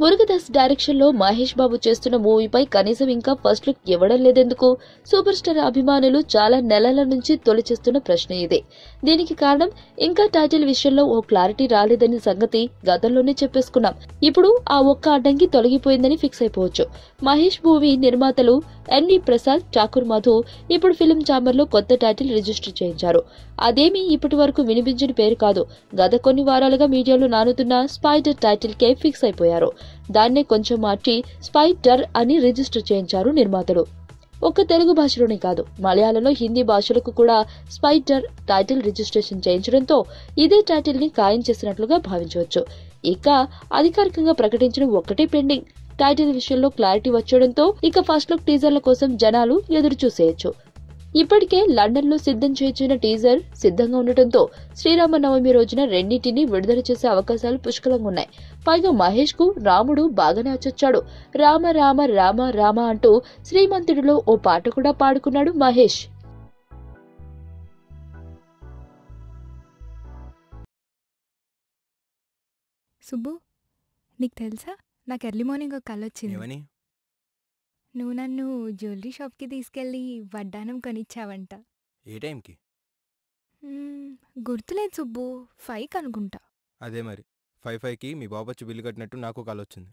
Murugadoss direction లో మహేష్ బాబు చేస్తున్న మూవీపై కనీసం ఇంకా ఫస్ట్ లుక్ ఇవ్వడం లేదెందుకు? సూపర్ స్టార్ అభిమానులు చాలా నెలల నుంచి తొలిచేస్తున్న ప్రశ్న ఇదే. దీనికి కారణం ఇంకా టైటిల్ విషయంలో ఓ క్లారిటీ రాలేదని సంగతి గతంలోనే చెప్పేసుకున్నాం. ఇప్పుడు ఆ ఒక్క అడ్డంకి తొలగిపోయిందని ఫిక్స్ అయిపోవచ్చు. మహేష్ మూవీ నిర్మాతలు ఎన్వి ప్రసాద్, ఠాకూర్ మధు ఇప్పుడు ఫిలిం ఛాంబర్ లో కొత్త టైటిల్ రిజిస్టర్ చేయించారు. అదేమీ ఇప్పటి వరకు వినిపించిన పేరు కాదు. గత కొన్ని వారాలుగా మీడియాలో నానుతున్న స్పైడర్ టైటిల్ కే ఫిక్స్ అయిపోయారు. దాన్నే కొంచెం మార్చి స్పైడర్ అని రిజిస్టర్ చేయించారు నిర్మాతలు. ఒక్క తెలుగు భాషలోనే కాదు, మలయాళంలో, హిందీ భాషలకు కూడా స్పైడర్ టైటిల్ రిజిస్ట్రేషన్ చేయించడంతో ఇదే టైటిల్ ని ఖాయం చేసినట్లుగా భావించవచ్చు. ఇక అధికారికంగా ప్రకటించడం ఒక్కటే పెండింగ్. టైటిల్ విషయంలో క్లారిటీ వచ్చడంతో ఇక ఫస్ట్ లుక్ టీజర్ల కోసం జనాలు ఎదురు చూసేయచ్చు. ఇప్పటికే లండన్ లో సిద్ధం చేయించిన టీజర్ సిద్ధంగా ఉండటంతో శ్రీరామనవమి రోజున రెండింటినీ విడుదల చేసే అవకాశాలు పుష్కలంగా ఉన్నాయి. పైగా మహేష్ కు రాముడు బాగానే వచ్చొచ్చాడు. రామ రామ రామ రామ అంటూ శ్రీమంతుడిలో ఓ పాట కూడా పాడుకున్నాడు మహేష్. సుబ్బు, నీకు తెలుసా, నాకు ఎర్లీ మార్నింగ్ ఒక కల వచ్చింది. నువ్వు నన్ను జ్యువెలరీ షాప్కి తీసుకెళ్ళి వడ్డానం కొనిచ్చావంట. ఏ టైంకి? గుర్తులేదు సుబ్బు, 5కి అనుకుంటా. అదే మరి 5కి మీ బాబు వచ్చి బిల్లు కట్టినట్టు నాకు కాల్ వచ్చింది.